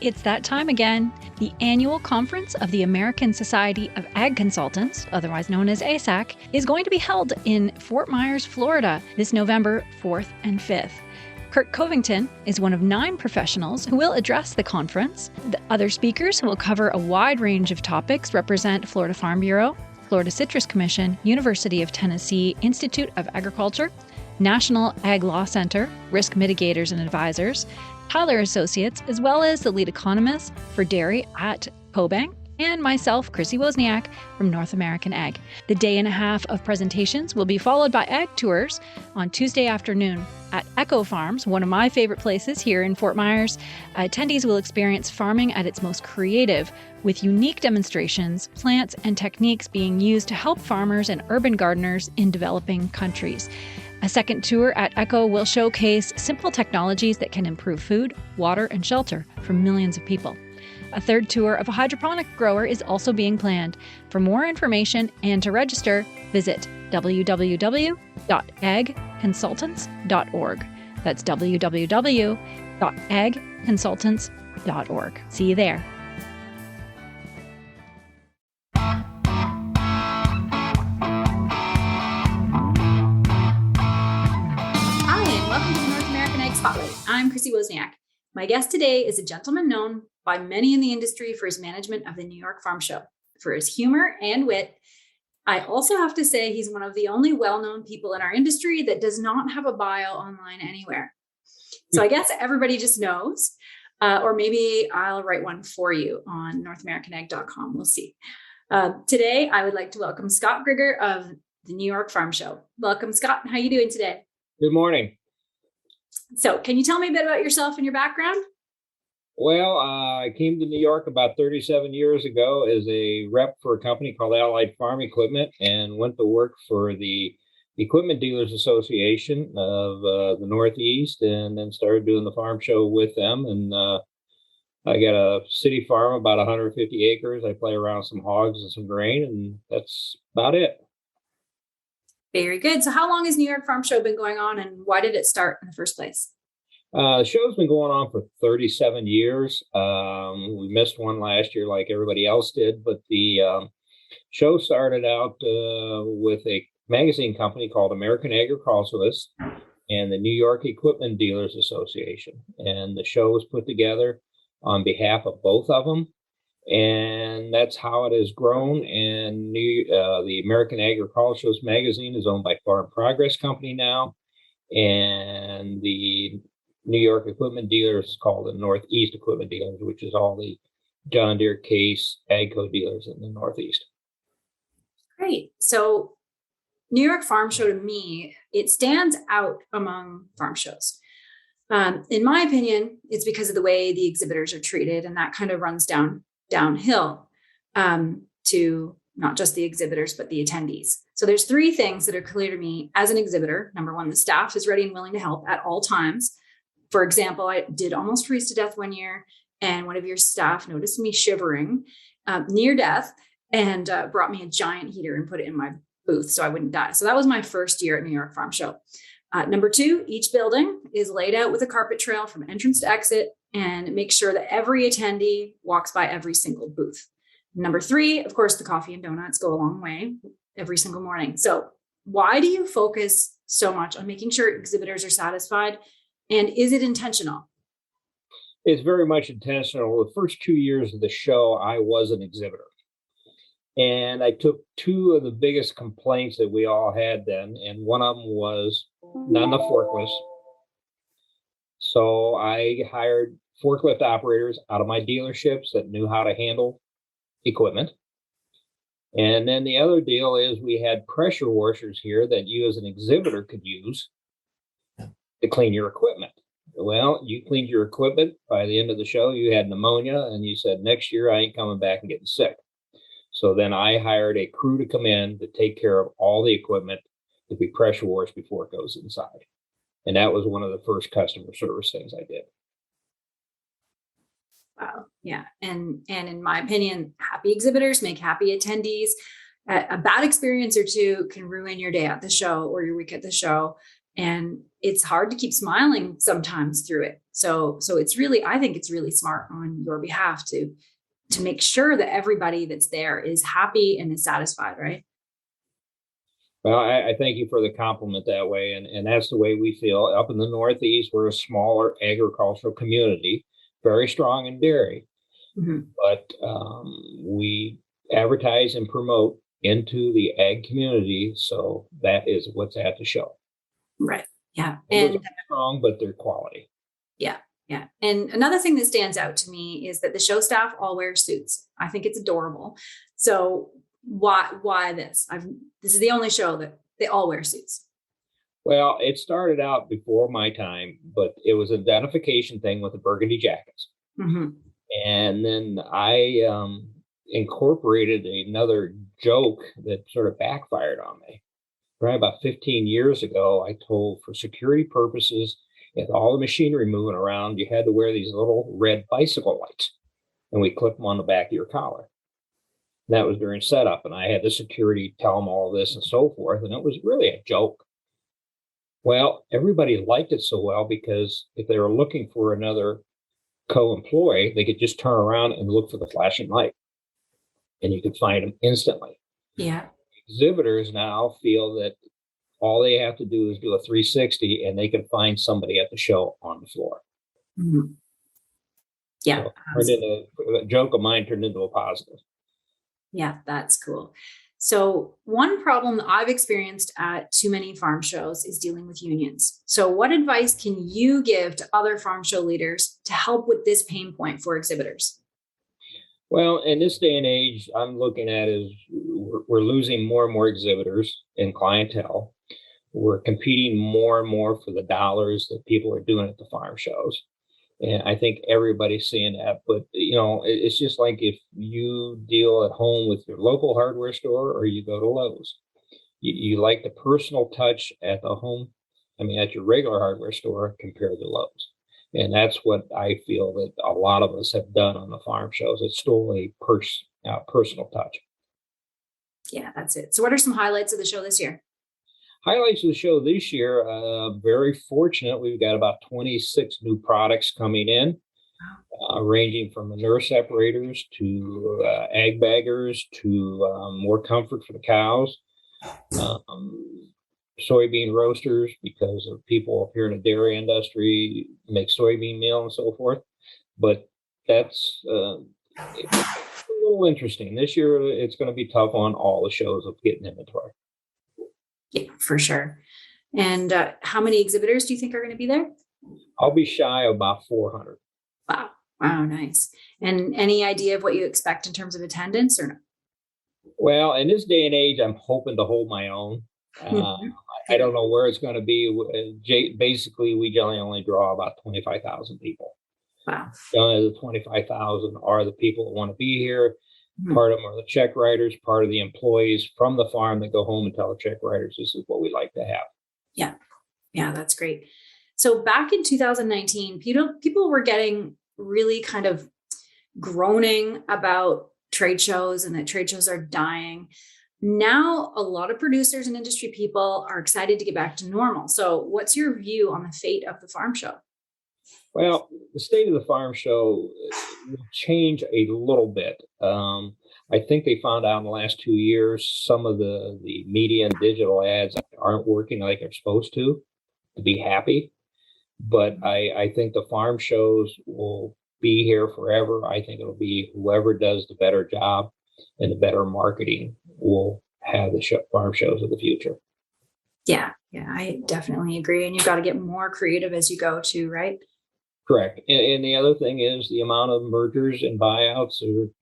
It's that time again. The annual conference of the American Society of Ag Consultants, otherwise known as ASAC, is going to be held in Fort Myers, Florida, this November 4th and 5th. Kurt Covington is one of 9 professionals who will address the conference. The other speakers who will cover a wide range of topics represent Florida Farm Bureau, Florida Citrus Commission, University of Tennessee Institute of Agriculture, National Ag Law Center, Risk Mitigators and Advisors, Tyler Associates, as well as the lead economist for dairy at CoBank, and myself, Chrissy Wozniak from North American Ag. The day and a half of presentations will be followed by ag tours on Tuesday afternoon at Echo Farms, one of my favorite places here in Fort Myers. Attendees will experience farming at its most creative, with unique demonstrations, plants, and techniques being used to help farmers and urban gardeners in developing countries. A second tour at Echo will showcase simple technologies that can improve food, water, and shelter for millions of people. A third tour of a hydroponic grower is also being planned. For more information and to register, visit www.agconsultants.org. That's www.agconsultants.org. See you there. Spotlight. I'm Chrissy Wozniak. My guest today is a gentleman known by many in the industry for his management of the New York Farm Show, for his humor and wit. I also have to say he's one of the only well-known people in our industry that does not have a bio online anywhere. So I guess everybody just knows, or maybe I'll write one for you on NorthAmericanAg.com. We'll see. Today, I would like to welcome Scott Grigor of the New York Farm Show. Welcome, Scott. How are you doing today? Good morning. So can you tell me a bit about yourself and your background? Well, I came to New York about 37 years ago as a rep for a company called Allied Farm Equipment and went to work for the Equipment Dealers Association of the Northeast, and then started doing the farm show with them. And I got a city farm, about 150 acres. I play around some hogs and some grain, and that's about it. Very good. So how long has New York Farm Show been going on, and why did it start in the first place? The show's been going on for 37 years. We missed one last year like everybody else did, but the show started out with a magazine company called American Agriculturalist and the New York Equipment Dealers Association. And the show was put together on behalf of both of them. And that's how it has grown. And the American Agriculturalist magazine is owned by Farm Progress Company now. And the New York Equipment Dealers is called the Northeast Equipment Dealers, which is all the John Deere, Case, AGCO dealers in the Northeast. Great. So New York Farm Show, to me, it stands out among farm shows. In my opinion, it's because of the way the exhibitors are treated, and that kind of runs downhill to not just the exhibitors, but the attendees. So there's 3 things that are clear to me as an exhibitor. Number 1, the staff is ready and willing to help at all times. For example, I did almost freeze to death one year, and one of your staff noticed me shivering near death and brought me a giant heater and put it in my booth so I wouldn't die. So that was my first year at New York Farm Show. Number 2, each building is laid out with a carpet trail from entrance to exit, and make sure that every attendee walks by every single booth. Number 3, of course, the coffee and donuts go a long way every single morning. So why do you focus so much on making sure exhibitors are satisfied? And is it intentional? It's very much intentional. The first 2 years of the show, I was an exhibitor. And I took 2 of the biggest complaints that we all had then. And one of them was not enough forklifts. So I hired forklift operators out of my dealerships that knew how to handle equipment. And then the other deal is we had pressure washers here that you as an exhibitor could use to clean your equipment. Well, you cleaned your equipment. By the end of the show, you had pneumonia, and you said, next year I ain't coming back and getting sick. So then I hired a crew to come in to take care of all the equipment to be pressure washed before it goes inside. And that was one of the first customer service things I did. Wow. Yeah. And in my opinion, happy exhibitors make happy attendees. A bad experience or 2 can ruin your day at the show or your week at the show. And it's hard to keep smiling sometimes through it. So it's really, I think it's really smart on your behalf to make sure that everybody that's there is happy and is satisfied, right? Well, I thank you for the compliment that way. And that's the way we feel. Up in the Northeast, we're a smaller agricultural community, very strong in dairy. Mm-hmm. But we advertise and promote into the ag community. So that is what's at the show. Right. Yeah. And strong, but they're quality. Yeah. Yeah. And another thing that stands out to me is that the show staff all wear suits. I think it's adorable. So why this? This is the only show that they all wear suits. Well, it started out before my time, but it was an identification thing with the burgundy jackets. Mm-hmm. And then I incorporated another joke that sort of backfired on me. Right about 15 years ago, I told for security purposes, with all the machinery moving around, you had to wear these little red bicycle lights, and we clip them on the back of your collar. And that was during setup, and I had the security tell them all this and so forth, and it was really a joke. Well, everybody liked it so well because if they were looking for another co-employee, they could just turn around and look for the flashing light, and you could find them instantly. Yeah. Exhibitors now feel that all they have to do is do a 360 and they can find somebody at the show on the floor. Mm-hmm. Yeah. So a joke of mine turned into a positive. Yeah, that's cool. So one problem that I've experienced at too many farm shows is dealing with unions. So what advice can you give to other farm show leaders to help with this pain point for exhibitors? Well, in this day and age, I'm looking at is we're losing more and more exhibitors and clientele. We're competing more and more for the dollars that people are doing at the farm shows. And I think everybody's seeing that. But, it's just like if you deal at home with your local hardware store or you go to Lowe's. You like the personal touch at the home, at your regular hardware store compared to Lowe's. And that's what I feel that a lot of us have done on the farm shows. It's still a personal touch. Yeah, that's it. So what are some highlights of the show this year? Highlights of the show this year, very fortunate. We've got about 26 new products coming in, ranging from manure separators to ag baggers to more comfort for the cows. Soybean roasters, because of people up here in the dairy industry make soybean meal and so forth. But that's it's a little interesting. This year, it's going to be tough on all the shows of getting inventory. Yeah, for sure. And how many exhibitors do you think are going to be there? I'll be shy of about 400. Wow, nice. And any idea of what you expect in terms of attendance or no? Well, in this day and age, I'm hoping to hold my own. I don't know where it's going to be. Basically, we generally only draw about 25,000 people. Wow. The 25,000 are the people that want to be here. Mm-hmm. Part of them are the check writers, part of the employees from the farm that go home and tell the check writers this is what we like to have. Yeah. Yeah, that's great. So back in 2019, people were getting really kind of groaning about trade shows and that trade shows are dying. Now, a lot of producers and industry people are excited to get back to normal. So what's your view on the fate of the farm show? Well, the state of the farm show will change a little bit. I think they found out in the last 2 years, some of the media and digital ads aren't working like they're supposed to be happy. But I think the farm shows will be here forever. I think it'll be whoever does the better job and the better marketing will have the farm shows of the future. Yeah, I definitely agree. And you've got to get more creative as you go too, right? Correct. And the other thing is the amount of mergers and buyouts. You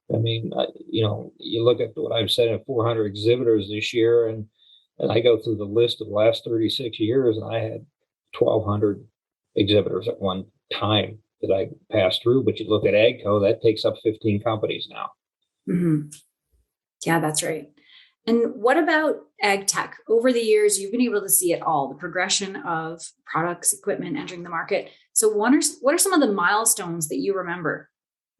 look at what I've said at 400 exhibitors this year, and I go through the list of the last 36 years, and I had 1,200 exhibitors at one time that I passed through. But you look at AGCO, that takes up 15 companies now. Mm-hmm. Yeah, that's right. And what about ag tech? Over the years, you've been able to see it all, the progression of products, equipment entering the market. So what are some of the milestones that you remember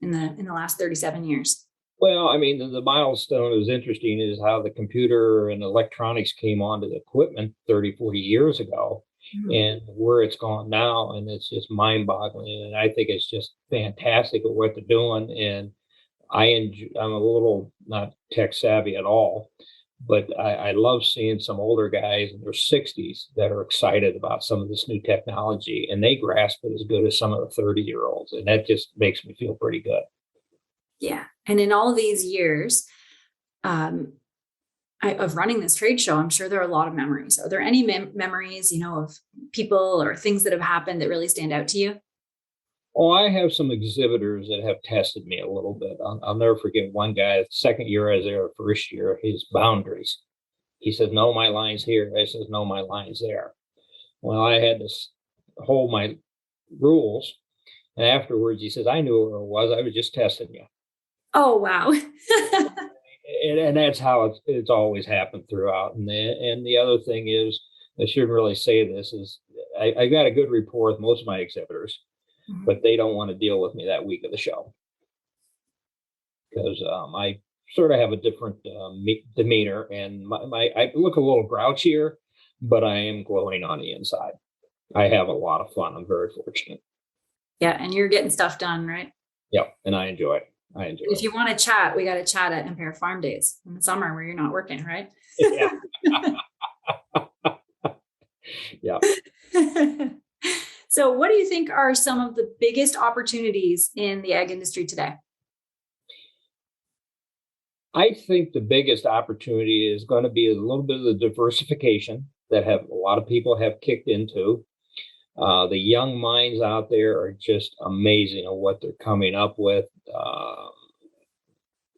in the last 37 years? Well, I mean, the milestone that was interesting is how the computer and electronics came onto the equipment 30, 40 years ago and where it's gone now. And it's just mind boggling. And I think it's just fantastic at what they're doing. And I'm a little not tech savvy at all, but I love seeing some older guys in their 60s that are excited about some of this new technology and they grasp it as good as some of the 30-year-olds. And that just makes me feel pretty good. Yeah. And in all these years of running this trade show, I'm sure there are a lot of memories. Are there any memories, of people or things that have happened that really stand out to you? Oh, I have some exhibitors that have tested me a little bit. I'll never forget one guy, the second year I was there, first year, his boundaries. He says, no, my line's here. I says, no, my line's there. Well, I had to hold my rules. And afterwards, he says, I knew where it was. I was just testing you. Oh, wow. And that's how it's always happened throughout. And the other thing is, I shouldn't really say this, is I got a good rapport with most of my exhibitors. But they don't want to deal with me that week of the show because I sort of have a different demeanor and I look a little grouchier, but I am glowing on the inside. I have a lot of fun. I'm very fortunate. Yeah. And you're getting stuff done, right? Yep. And I enjoy it. If you want to chat, we got to chat at Empire Farm Days in the summer where you're not working, right? Yeah. Yeah. So what do you think are some of the biggest opportunities in the ag industry today? I think the biggest opportunity is going to be a little bit of the diversification that a lot of people have kicked into. The young minds out there are just amazing at what they're coming up with.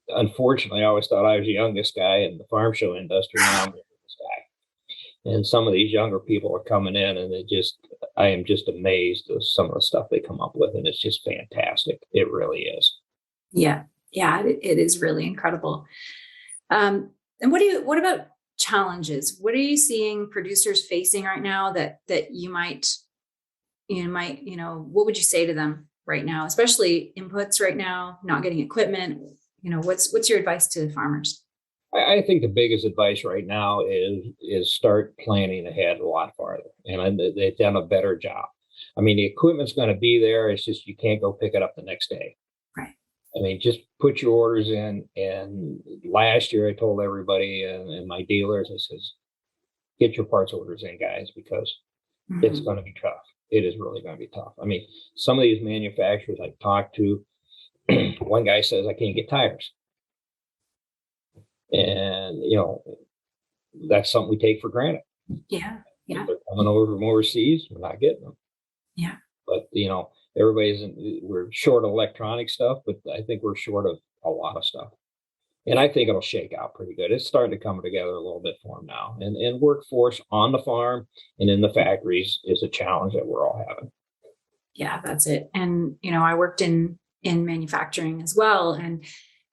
Unfortunately, I always thought I was the youngest guy in the farm show industry. Now I'm the youngest guy. And some of these younger people are coming in and I am just amazed at some of the stuff they come up with. And it's just fantastic. It really is. Yeah. Yeah. It is really incredible. And what about challenges? What are you seeing producers facing right now that you might, what would you say to them right now, especially inputs right now, not getting equipment? What's your advice to farmers? I think the biggest advice right now is start planning ahead a lot farther, and they've done a better job. I mean, the equipment's going to be there. It's just you can't go pick it up the next day. Right. I mean, just put your orders in. And last year, I told everybody and my dealers, I says, get your parts orders in, guys, because it's going to be tough. It is really going to be tough. I mean, some of these manufacturers I've talked to, one guy says I can't get tires. And, that's something we take for granted. Yeah. Yeah. If they're coming over from overseas, we're not getting them. Yeah. But, we're short of electronic stuff, but I think we're short of a lot of stuff. And I think it'll shake out pretty good. It's starting to come together a little bit for them now. And workforce on the farm and in the factories is a challenge that we're all having. Yeah, that's it. And, I worked in manufacturing as well. And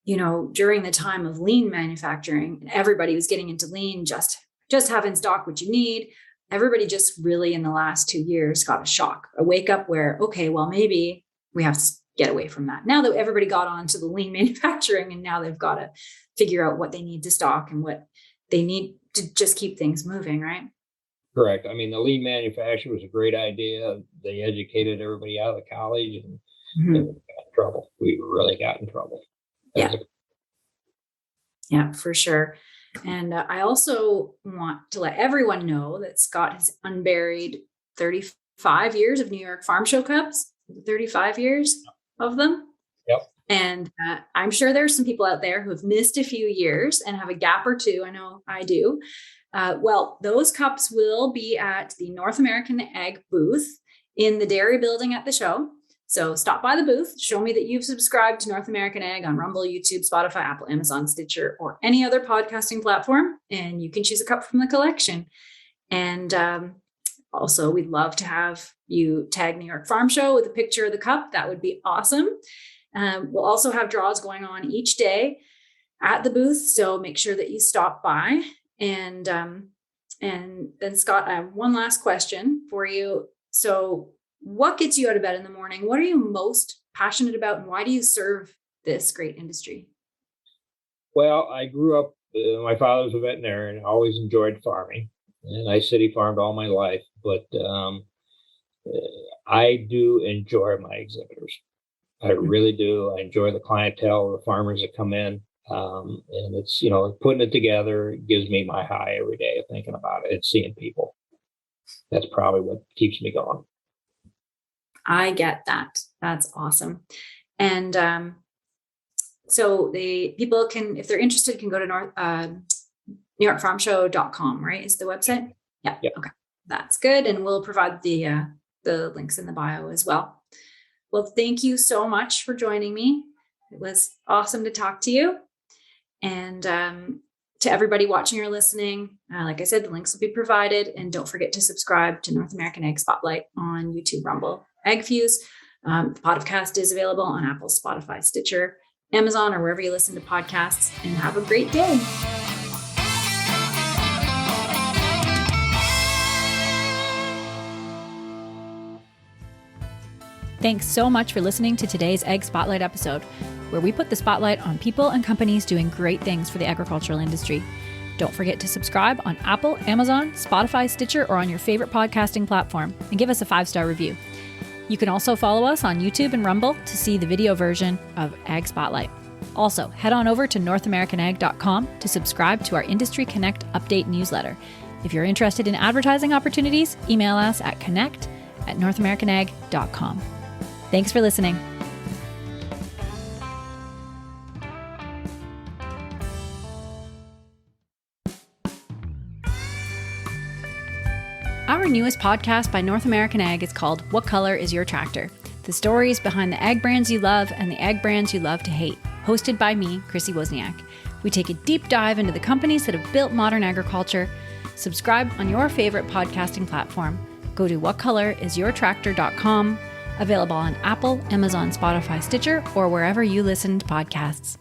during the time of lean manufacturing, everybody was getting into lean, just have in stock what you need. Everybody just really in the last 2 years got a wake up where, okay, well, maybe we have to get away from that. Now that everybody got onto the lean manufacturing and now they've got to figure out what they need to stock and what they need to just keep things moving, right? Correct. I mean, the lean manufacturing was a great idea. They educated everybody out of college and we got in trouble. We really got in trouble. Yeah, for sure. And I also want to let everyone know that Scott has unburied 35 years of New York Farm Show Cups, 35 years of them. Yep. And I'm sure there's some people out there who have missed a few years and have a gap or two. I know I do. Well, those cups will be at the North American Ag booth in the dairy building at the show. So stop by the booth, show me that you've subscribed to North American Ag on Rumble, YouTube, Spotify, Apple, Amazon, Stitcher, or any other podcasting platform, and you can choose a cup from the collection. And also, we'd love to have you tag New York Farm Show with a picture of the cup. That would be awesome. We'll also have draws going on each day at the booth, so make sure that you stop by. And then, Scott, I have one last question for you. So what gets you out of bed in the morning? What are you most passionate about? And why do you serve this great industry? Well, I grew up, my father was a veterinarian, always enjoyed farming, and I city farmed all my life, but I do enjoy my exhibitors. I really do. I enjoy the clientele, the farmers that come in. And it's, putting it together gives me my high every day of thinking about it and seeing people. That's probably what keeps me going. I get that. That's awesome. And so the people can, if they're interested, can go to NewYorkFarmShow.com, right? Is the website? Yeah. Yep. Okay. That's good. And we'll provide the links in the bio as well. Well, thank you so much for joining me. It was awesome to talk to you. And to everybody watching or listening, like I said, the links will be provided. And don't forget to subscribe to North American Egg Spotlight on YouTube, Rumble, Egg Fuse. The podcast is available on Apple, Spotify, Stitcher, Amazon, or wherever you listen to podcasts. And have a great day. Thanks so much for listening to today's Egg Spotlight episode, where we put the spotlight on people and companies doing great things for the agricultural industry. Don't forget to subscribe on Apple, Amazon, Spotify, Stitcher, or on your favorite podcasting platform, and give us a 5-star review. You can also follow us on YouTube and Rumble to see the video version of Ag Spotlight. Also, head on over to NorthAmericanAg.com to subscribe to our Industry Connect update newsletter. If you're interested in advertising opportunities, email us at connect@NorthAmericanAg.com. Thanks for listening. Our newest podcast by North American Ag is called What Color is Your Tractor? The stories behind the ag brands you love and the ag brands you love to hate. Hosted by me, Chrissy Wozniak. We take a deep dive into the companies that have built modern agriculture. Subscribe on your favorite podcasting platform. Go to whatcolorisyourtractor.com. Available on Apple, Amazon, Spotify, Stitcher, or wherever you listen to podcasts.